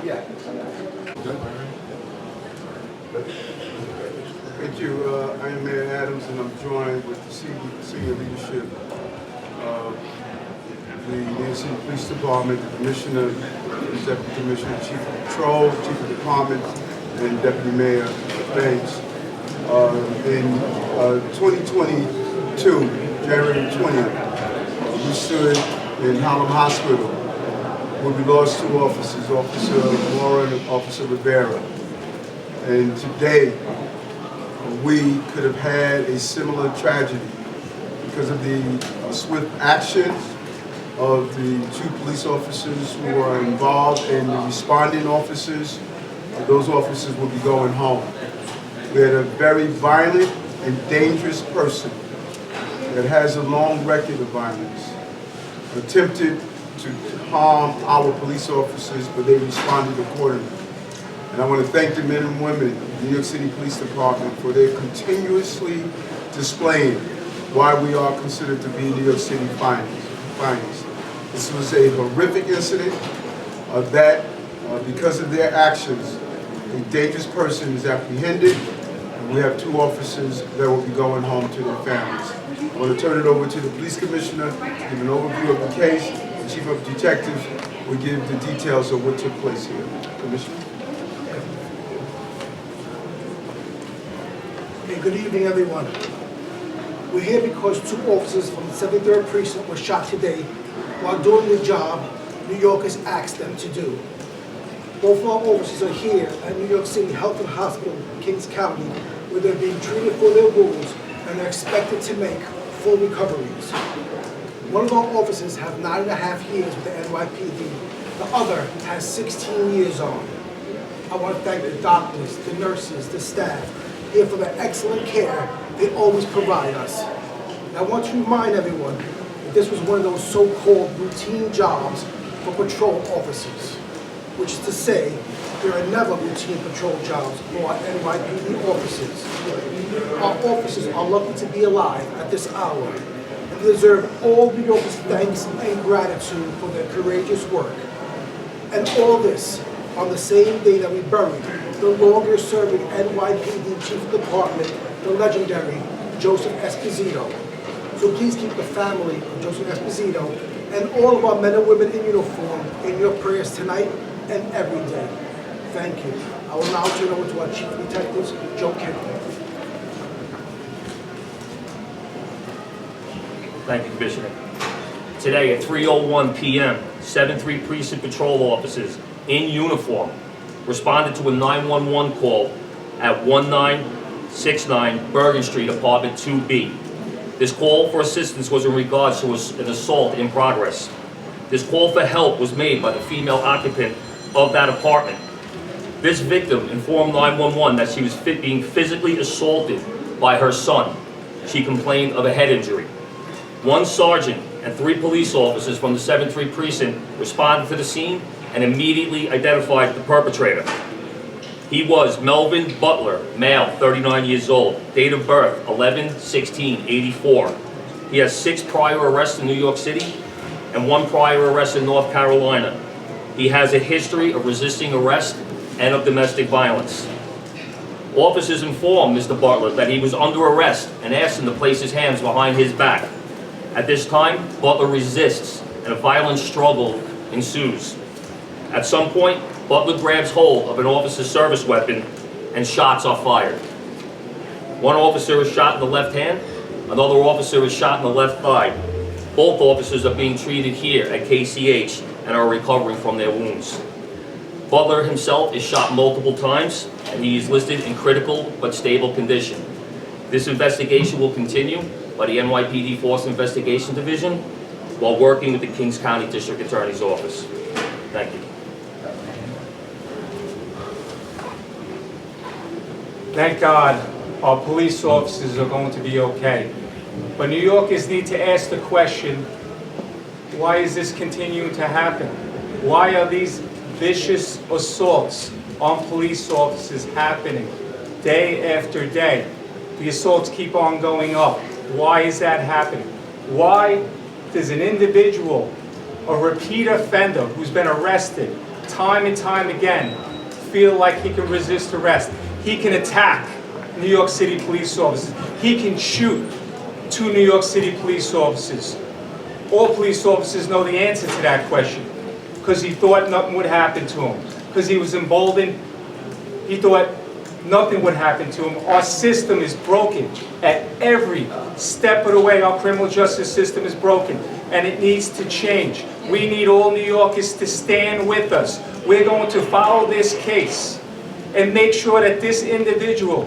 Yeah. Thank you. I am Mayor Adams, and I'm joined with the senior leadership of the New York City Police Department, the Commissioner, the Deputy Commissioner, Chief of Patrol, Chief of Department, and Deputy Mayor Banks. In 2022, January 20th, we stood in Harlem Hospital where we lost two officers, Officer Mora and Officer Rivera. And today, we could have had a similar tragedy because of the swift actions of the two police officers who are involved and the responding officers. Those officers will be going home. We had a very violent and dangerous person that has a long record of violence, attempted to harm our police officers, but they responded accordingly. And I want to thank the men and women of the New York City Police Department for their continuously displaying why we are considered to be New York City finest. This was a horrific incident that, because of their actions, a dangerous person is apprehended, and we have two officers that will be going home to their families. I want to turn it over to the Police Commissioner, give an overview of the case. The Chief of Detectives will give the details of what took place here. Commissioner? Okay, good evening, everyone. We're here because two officers from the 73rd Precinct were shot today while doing the job New Yorkers asked them to do. Both of our officers are here at New York City Health and Hospital, Kings County, where they're being treated for their wounds and are expected to make full recoveries. One of our officers have 9.5 years with the NYPD. The other has 16 years on. I want to thank the doctors, the nurses, the staff here for the excellent care they always provide us. And I want to remind everyone that this was one of those so-called routine jobs for patrol officers, which is to say, there are never routine patrol jobs for our NYPD officers. Our officers are lucky to be alive at this hour and deserve all New Yorkers' thanks and gratitude for their courageous work. And all this on the same day that we buried the longest-serving NYPD Chief of Department, the legendary Joseph Esposito. So please keep the family of Joseph Esposito and all of our men and women in uniform in your prayers tonight and every day. Thank you. I will now turn over to our Chief of Detectives, Joe Kennedy. Thank you, Commissioner. Today at 3:01 p.m., 7-3 Precinct Patrol officers in uniform responded to a 911 call at 1969 Bergen Street, Apartment 2B. This call for assistance was in regards to an assault in progress. This call for help was made by the female occupant of that apartment. This victim informed 911 that she was being physically assaulted by her son. She complained of a head injury. One sergeant and 3 police officers from the 7-3 Precinct responded to the scene and immediately identified the perpetrator. He was Melvin Butler, male, 39 years old, date of birth 11/16/84. He has 6 prior arrests in New York City and 1 prior arrest in North Carolina. He has a history of resisting arrest and of domestic violence. Officers informed Mr. Butler that he was under arrest and asked him to place his hands behind his back. At this time, Butler resists and a violent struggle ensues. At some point, Butler grabs hold of an officer's service weapon and shots are fired. One officer is shot in the left hand, another officer is shot in the left thigh. Both officers are being treated here at KCH and are recovering from their wounds. Butler himself is shot multiple times and he is listed in critical but stable condition. This investigation will continue by the NYPD Force Investigation Division while working with the Kings County District Attorney's Office. Thank you. Thank God our police officers are going to be okay. But New Yorkers need to ask the question, why is this continuing to happen? Why are these vicious assaults on police officers happening day after day? The assaults keep on going up. Why is that happening? Why does an individual, a repeat offender who's been arrested time and time again, feel like he can resist arrest. He can attack New York City police officers. He can shoot 2 New York City police officers. All police officers know the answer to that question because he thought nothing would happen to him. Because he was emboldened, he thought nothing would happen to him. Our system is broken at every step of the way. Our criminal justice system is broken, and it needs to change. We need all New Yorkers to stand with us. We're going to follow this case and make sure that this individual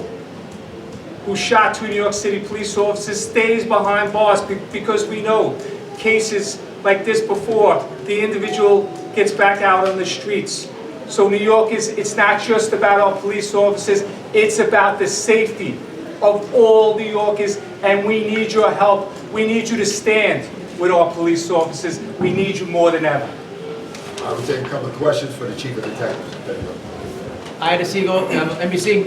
who shot 2 New York City police officers stays behind bars, because we know cases like this before, the individual gets back out on the streets. So New Yorkers, it's not just about our police officers, it's about the safety of all New Yorkers, and we need your help. We need you to stand with our police officers. We need you more than ever. I will take a couple of questions for the Chief of Detectives. There you go. Ida Siegel, NBC.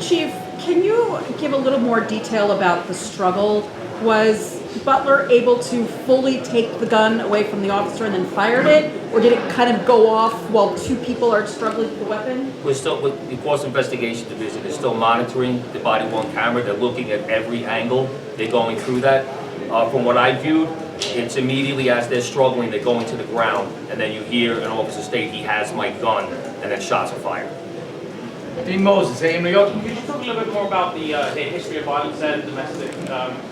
Chief, can you give a little more detail about the struggle? Was Butler able to fully take the gun away from the officer and then fired it? Or did it kind of go off while 2 people are struggling with the weapon? We're still, with the Course Investigation Division, they're still monitoring the body-worn camera. They're looking at every angle. They're going through that. From what I viewed, it's immediately as they're struggling, they're going to the ground, and then you hear an officer state, "He has my gun," and then shots are fired. Dean Moses, AM New York. Could you talk a little bit more about the history of violence and domestic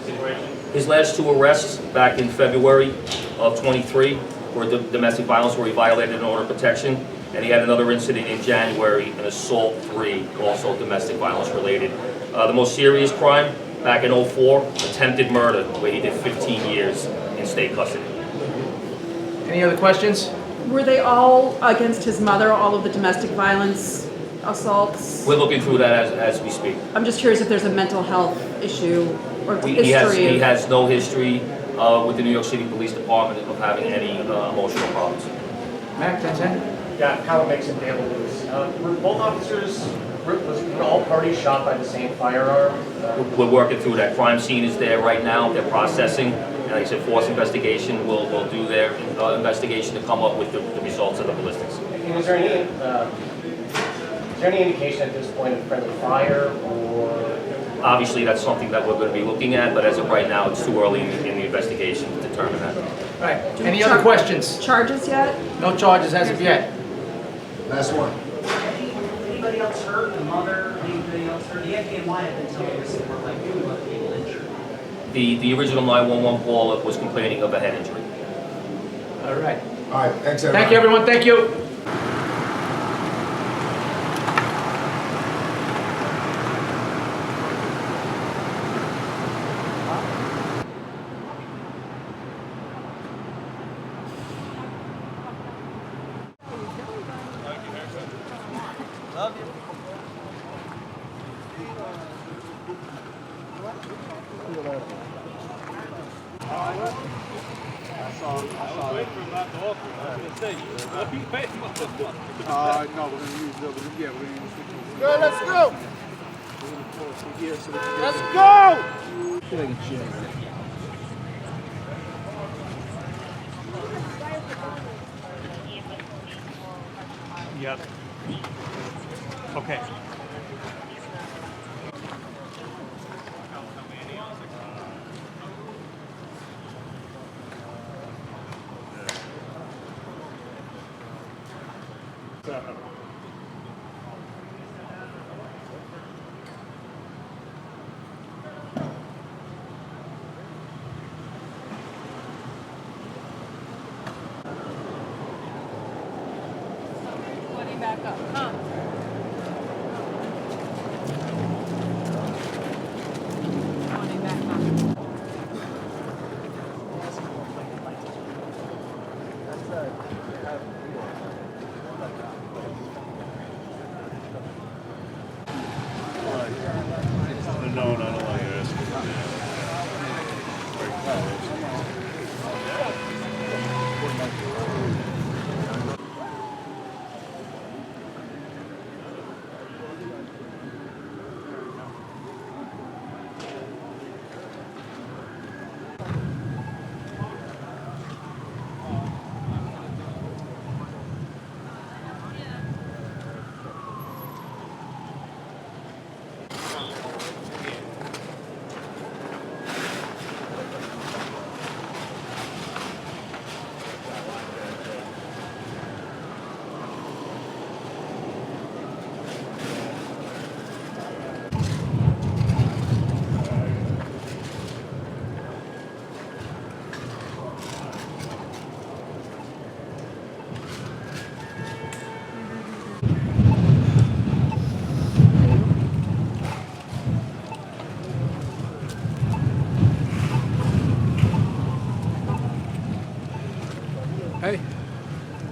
situation? His last 2 arrests back in February of 23 were domestic violence, where he violated an order of protection, and he had another incident in January, an assault 3, also domestic violence related. The most serious crime back in 04, attempted murder, where he did 15 years in state custody. Any other questions? Were they all against his mother, all of the domestic violence assaults? We're looking through that as we speak. I'm just curious if there's a mental health issue or He history. has no history with the New York City Police Department of having any emotional problems. Mac, 10-10. Yeah, how it makes it David Lewis. Were both officers, were all parties shot by the same firearm? We're working through that. Crime scene is there right now. They're processing. And like I said, Force Investigation will do their investigation to come up with the results of the ballistics. And is there any indication at this point of friendly fire, or? Obviously, that's something that we're going to be looking at, but as of right now, it's too early in the investigation to determine that. All right, any other questions? Charges yet? No charges as of yet. Last one. Anybody else hurt? The mother? Anybody else hurt? The FDNY have been telling us that we're like you, but people injured. The original 911 call was complaining of a head injury. All right. All right, thanks everyone. Thank you, everyone. Thank you. Good, let's go. Let's go. Yep. Okay. Back up, huh? No, I don't like this.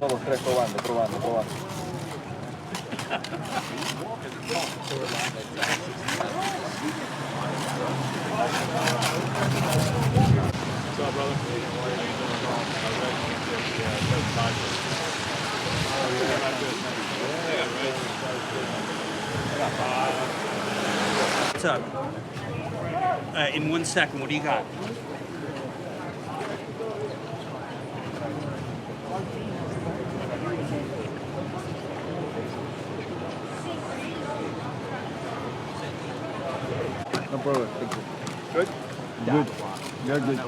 What's up, brother? What's up? In 1 second, what do you got? No problem. Thank you. Good? Good. Yeah, good.